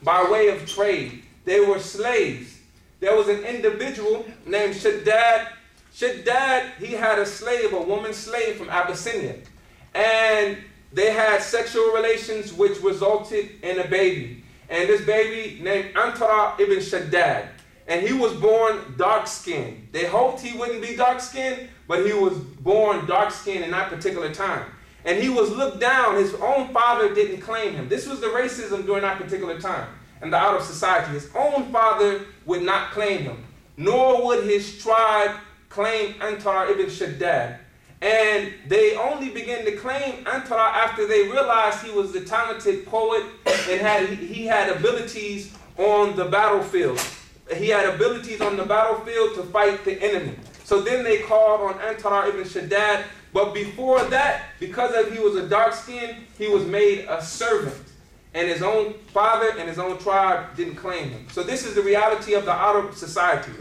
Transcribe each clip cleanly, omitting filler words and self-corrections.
by way of trade. They were slaves. There was an individual named Shaddad. Shaddad, he had a slave, a woman slave from Abyssinia. And they had sexual relations which resulted in a baby. And this baby named Antara ibn Shaddad. And he was born dark-skinned. They hoped he wouldn't be dark-skinned, but he was born dark-skinned in that particular time. And he was looked down. His own father didn't claim him. This was the racism during that particular time in the Arab society. His own father would not claim him, nor would his tribe claim Antara ibn Shaddad. And they only began to claim Antara after they realized he was the talented poet and he had abilities on the battlefield. He had abilities on the battlefield to fight the enemy. So then they called on Antara ibn Shaddad. But before that, because he was a dark skin, he was made a servant. And his own father and his own tribe didn't claim him. So this is the reality of the Arab society.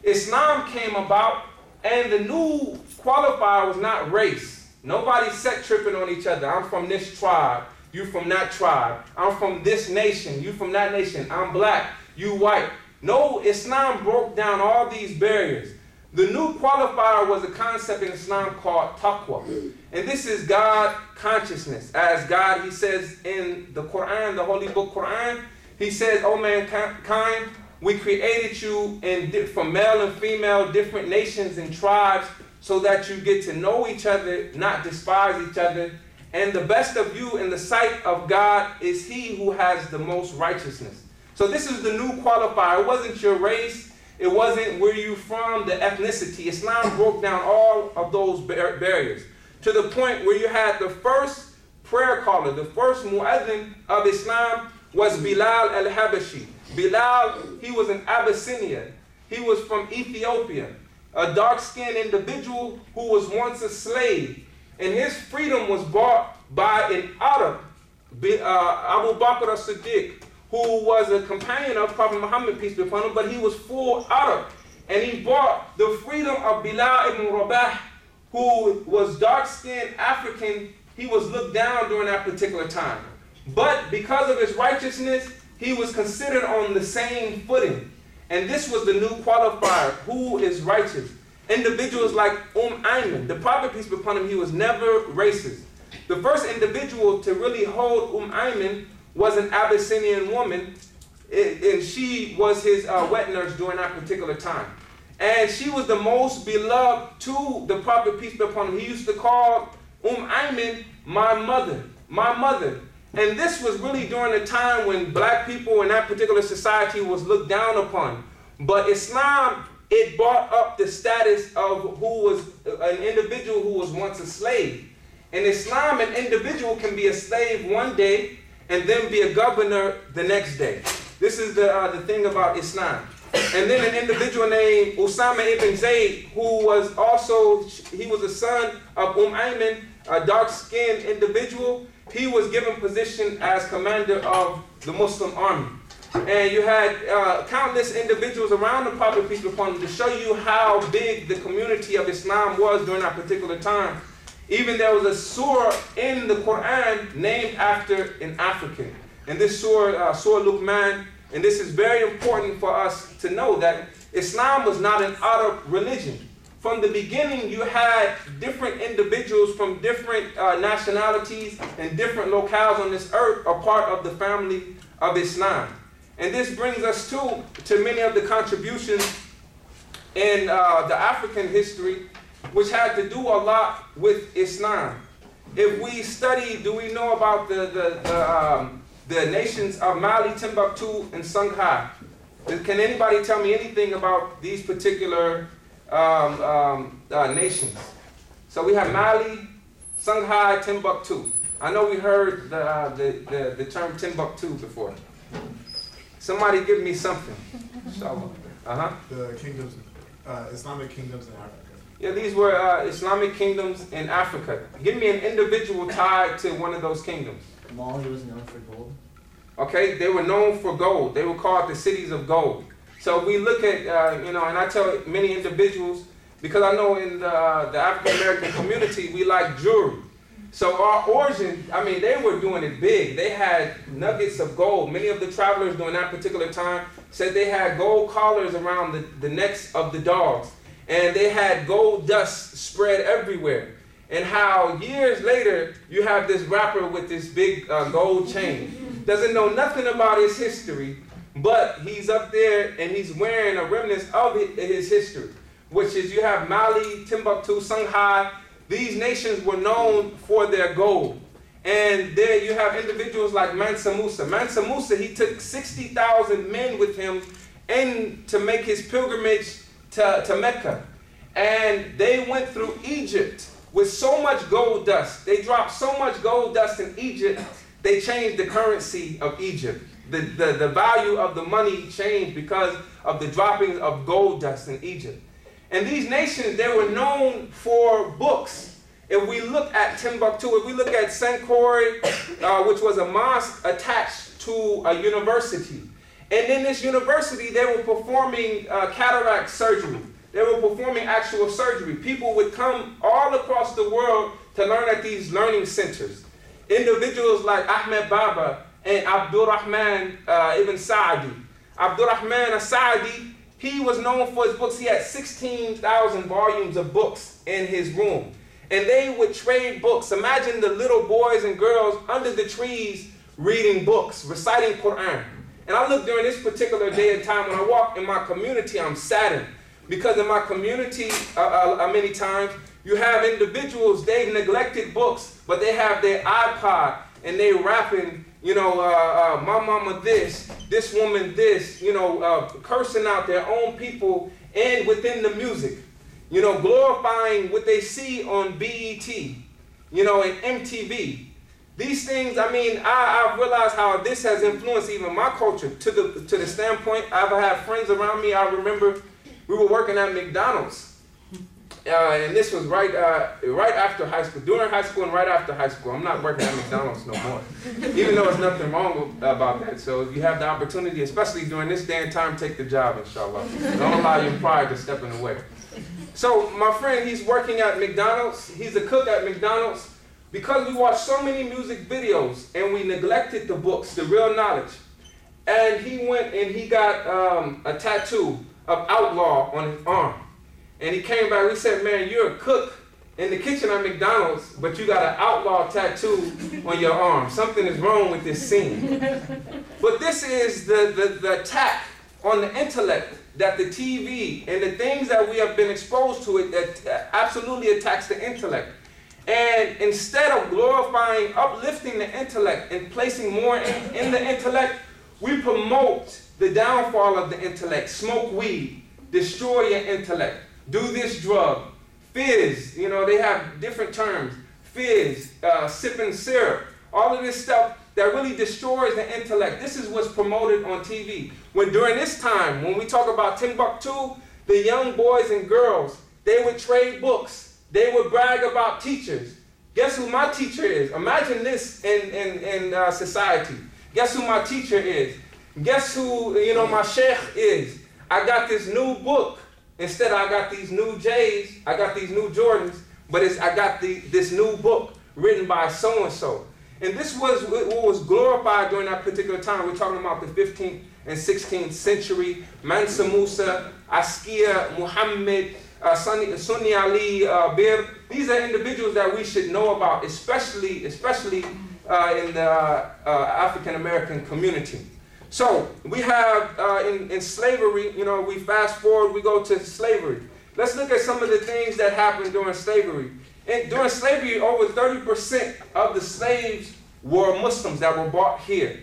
Islam came about, and the new qualifier was not race. Nobody set tripping on each other. I'm from this tribe, you from that tribe. I'm from this nation, you from that nation. I'm black, you white. No, Islam broke down all these barriers. The new qualifier was a concept in Islam called taqwa. And this is God consciousness. As God, he says in the Quran, the Holy Book Quran, he says, "O mankind, we created you from male and female, different nations and tribes, so that you get to know each other, not despise each other. And the best of you in the sight of God is he who has the most righteousness." So this is the new qualifier. It wasn't your race. It wasn't where you from, the ethnicity. Islam broke down all of those barriers to the point where you had the first prayer caller, the first mu'adhin of Islam was Bilal al-Habashi. Bilal, he was an Abyssinian. He was from Ethiopia, a dark-skinned individual who was once a slave. And his freedom was bought by an Arab, Abu Bakr as-Siddiq, who was a companion of Prophet Muhammad, peace be upon him, but he was full Arab. And he bought the freedom of Bilal ibn Rabah, who was dark-skinned African. He was looked down during that particular time. But because of his righteousness, he was considered on the same footing. And this was the new qualifier, who is righteous. Individuals like Ayman, the Prophet, peace be upon him, he was never racist. The first individual to really hold Ayman was an Abyssinian woman, and she was his wet nurse during that particular time. And she was the most beloved to the Prophet, peace be upon him. He used to call Ayman my mother, my mother. And this was really during a time when black people in that particular society was looked down upon. But Islam, it brought up the status of who was an individual who was once a slave. In Islam, an individual can be a slave one day and then be a governor the next day. This is the thing about Islam. And then an individual named Usama ibn Zayd, who was also, he was a son of Ayman, a dark-skinned individual. He was given position as commander of the Muslim army. And you had countless individuals around the Prophet, peace be upon him, to show you how big the community of Islam was during that particular time. Even there was a surah in the Quran named after an African. And this surah, Surah Luqman, and this is very important for us to know that Islam was not an Arab religion. From the beginning, you had different individuals from different nationalities and different locales on this earth are part of the family of Islam. And this brings us to many of the contributions in the African history, which had to do a lot with Islam. If we study, do we know about the nations of Mali, Timbuktu, and Songhai? Can anybody tell me anything about these particular nations? So we have Mali, Songhai, Timbuktu. I know we heard the term Timbuktu before. Somebody give me something. The kingdoms, Islamic kingdoms in Africa. Yeah, these were Islamic kingdoms in Africa. Give me an individual tied to one of those kingdoms. Mali was known for gold. Okay, they were known for gold. They were called the cities of gold. So we look at, and I tell many individuals, because I know in the African American community, we like jewelry. So our origin, I mean, they were doing it big. They had nuggets of gold. Many of the travelers during that particular time said they had gold collars around the necks of the dogs. And they had gold dust spread everywhere. And how years later, you have this rapper with this big gold chain. Doesn't know nothing about his history, but he's up there and he's wearing a remnant of his history, which is you have Mali, Timbuktu, Songhai. These nations were known for their gold. And there you have individuals like Mansa Musa. Mansa Musa, he took 60,000 men with him to make his pilgrimage to Mecca. And they went through Egypt with so much gold dust. They dropped so much gold dust in Egypt, they changed the currency of Egypt. The value of the money changed because of the dropping of gold dust in Egypt. And these nations, they were known for books. If we look at Timbuktu, if we look at Sankore, which was a mosque attached to a university. And in this university, they were performing cataract surgery. They were performing actual surgery. People would come all across the world to learn at these learning centers. Individuals like Ahmed Baba and Abdurrahman ibn Sa'di. Abdurrahman al-Sa'di, he was known for his books. He had 16,000 volumes of books in his room. And they would trade books. Imagine the little boys and girls under the trees reading books, reciting Quran. And I look during this particular day and time, when I walk in my community, I'm saddened. Because in my community, many times, you have individuals, they've neglected books, but they have their iPod, and they rapping, my mama this woman this, cursing out their own people and within the music, glorifying what they see on BET, and MTV. These things, I've realized how this has influenced even my culture to the standpoint. I've had friends around me. I remember we were working at McDonald's. And this was right after high school, during high school and right after high school. I'm not working at McDonald's no more, even though there's nothing wrong about that. So if you have the opportunity, especially during this day and time, take the job, inshallah. Don't allow your pride to step in the way. So my friend, he's working at McDonald's. He's a cook at McDonald's. Because we watched so many music videos and we neglected the books, the real knowledge. And he went and he got a tattoo of outlaw on his arm. And he came back, we said, man, you're a cook in the kitchen at McDonald's, but you got an outlaw tattoo on your arm. Something is wrong with this scene. But this is the attack on the intellect that the TV and the things that we have been exposed to it that absolutely attacks the intellect. And instead of glorifying, uplifting the intellect and placing more in the intellect, we promote the downfall of the intellect. Smoke weed, destroy your intellect. Do this drug, fizz, they have different terms, fizz, sipping syrup, all of this stuff that really destroys the intellect. This is what's promoted on TV. When during this time, when we talk about Timbuktu, the young boys and girls, they would trade books. They would brag about teachers. Guess who my teacher is? Imagine this in society. Guess who my teacher is? Guess who, my sheikh is? I got this new book. Instead, I got these new J's, I got these new Jordans, but I got this new book written by so-and-so. And this was what was glorified during that particular time. We're talking about the 15th and 16th century. Mansa Musa, Askia, Muhammad, Sunni Ali, Bir. These are individuals that we should know about, especially in the African American community. So we have in slavery, we fast forward, we go to slavery. Let's look at some of the things that happened during slavery. During slavery, over 30% of the slaves were Muslims that were brought here.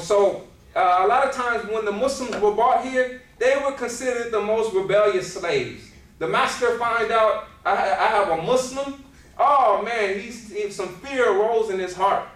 So a lot of times when the Muslims were brought here, they were considered the most rebellious slaves. The master find out, I have a Muslim. Oh man, some fear arose in his heart.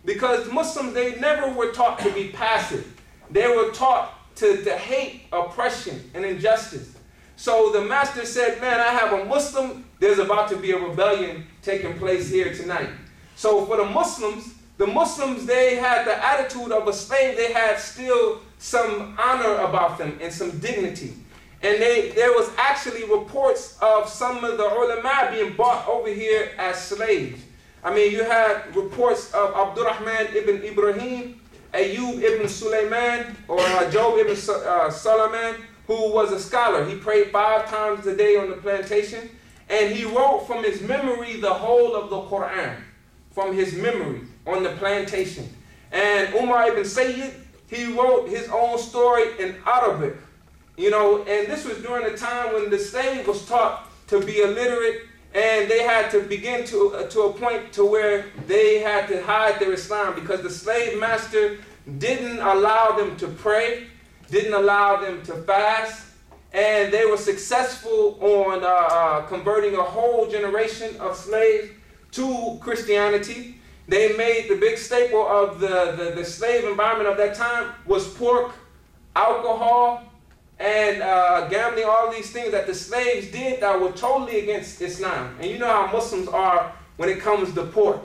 Because Muslims, they never were taught to be passive. They were taught to hate oppression and injustice. So the master said, man, I have a Muslim. There's about to be a rebellion taking place here tonight. So for the Muslims, they had the attitude of a slave. They had still some honor about them and some dignity. And there was actually reports of some of the ulama being brought over here as slaves. I mean, you had reports of Abdurrahman ibn Ibrahim, Ayyub ibn Sulaiman, or Job ibn Solomon, who was a scholar. He prayed 5 times a day on the plantation, and he wrote from his memory the whole of the Quran, from his memory on the plantation. And Umar ibn Sayyid, he wrote his own story in Arabic, and this was during a time when the slave was taught to be illiterate, and they had to begin to a point to where they had to hide their Islam because the slave master didn't allow them to pray, didn't allow them to fast, and they were successful on converting a whole generation of slaves to Christianity. They made the big staple of the slave environment of that time was pork, alcohol, and gambling, all these things that the slaves did that were totally against Islam. And you know how Muslims are when it comes to pork.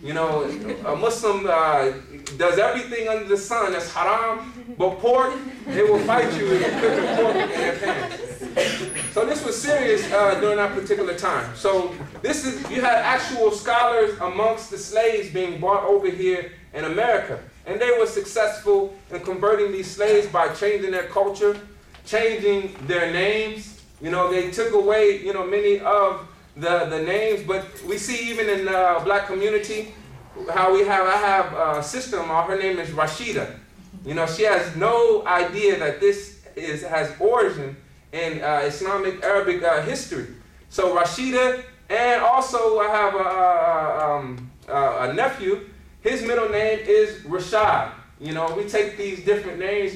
A Muslim does everything under the sun that's haram, but pork, they will fight you if you cook pork in their pants. So this was serious during that particular time. So you had actual scholars amongst the slaves being brought over here in America. And they were successful in converting these slaves by changing their culture, changing their names. They took away, many of the names, but we see even in the black community how I have a sister-in-law, her name is Rashida. She has no idea that this has origin in Islamic Arabic history. So Rashida, and also I have a nephew, his middle name is Rashad. We take these different names,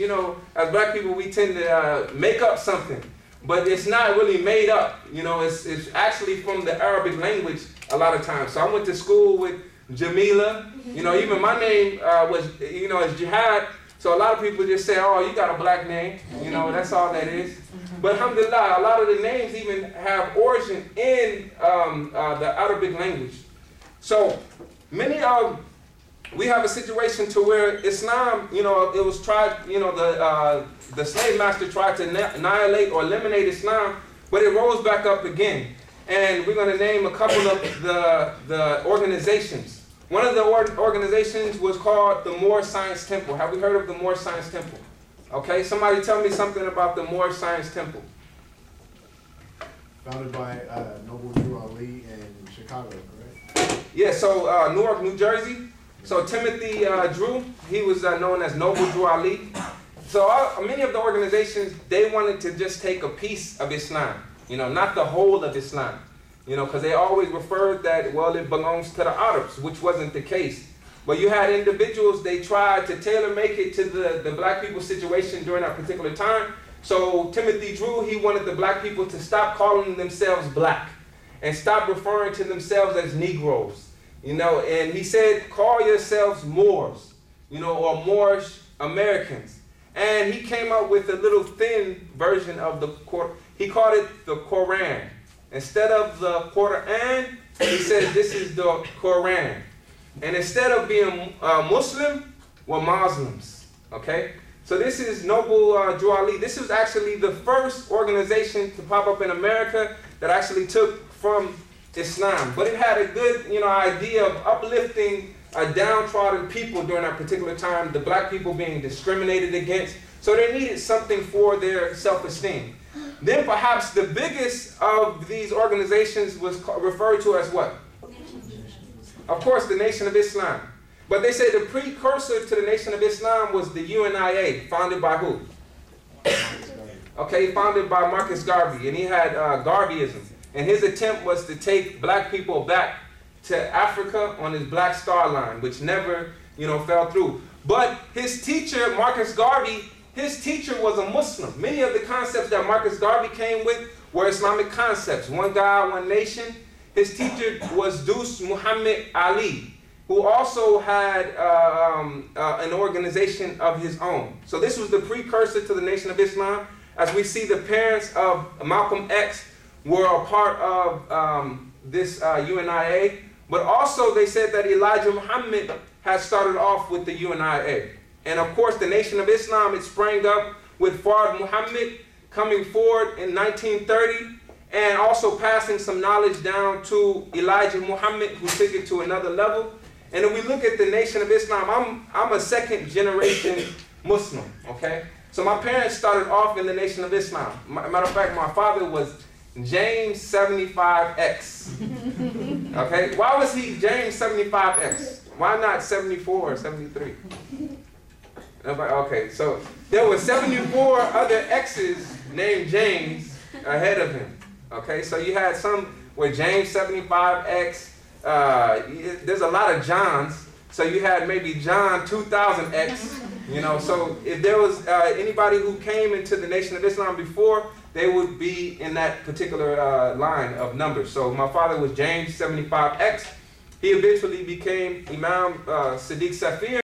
as black people we tend to make up something, but it's not really made up, it's actually from the Arabic language a lot of times. So I went to school with Jamila, even my name was, is Jihad, so a lot of people just say, oh, you got a black name, that's all that is. But alhamdulillah, a lot of the names even have origin in the Arabic language. So we have a situation to where Islam, it was tried, the slave master tried to annihilate or eliminate Islam, but it rose back up again. And we're going to name a couple of the organizations. One of the organizations was called the Moorish Science Temple. Have we heard of the Moorish Science Temple? Okay, somebody tell me something about the Moorish Science Temple. Founded by Noble Drew Ali in Chicago, correct? Yeah, so Newark, New Jersey. So Timothy Drew, he was known as Noble Drew Ali. So many of the organizations, they wanted to just take a piece of Islam, not the whole of Islam, because they always referred that, well, it belongs to the Arabs, which wasn't the case. But you had individuals, they tried to tailor-make it to the black people's situation during that particular time. So Timothy Drew, he wanted the black people to stop calling themselves black and stop referring to themselves as Negroes. And he said, call yourselves Moors, or Moorish Americans. And he came up with a little thin version of the Quran. He called it the Quran. Instead of the Quran, he said this is the Quran. And instead of being Muslim, we're Muslims. Okay? So this is Noble Drew Ali. This was actually the first organization to pop up in America that actually took from Islam, but it had a good, idea of uplifting downtrodden people during that particular time, the black people being discriminated against. So they needed something for their self-esteem. Then perhaps the biggest of these organizations was referred to as what? Of course, the Nation of Islam. But they say the precursor to the Nation of Islam was the UNIA, founded by who? Okay, founded by Marcus Garvey, and he had Garveyism. And his attempt was to take black people back to Africa on his Black Star Line, which never, fell through. But his teacher, Marcus Garvey, his teacher was a Muslim. Many of the concepts that Marcus Garvey came with were Islamic concepts. One God, one nation. His teacher was Dus Muhammad Ali, who also had an organization of his own. So this was the precursor to the Nation of Islam. As we see, the parents of Malcolm X were a part of this UNIA, but also they said that Elijah Muhammad had started off with the UNIA. And of course, the Nation of Islam, it sprang up with Fard Muhammad coming forward in 1930, and also passing some knowledge down to Elijah Muhammad, who took it to another level. And if we look at the Nation of Islam, I'm a second generation Muslim, okay? So my parents started off in the Nation of Islam. Matter of fact, my father was James 75X. Okay? Why was he James 75X? Why not 74 or 73? Okay, so there were 74 other X's named James ahead of him. Okay, so you had some where James 75X, there's a lot of Johns, so you had maybe John 2000X, you know, so if there was anybody who came into the Nation of Islam before, they would be in that particular line of numbers. So my father was James 75X. He eventually became Imam Sadiq Safir.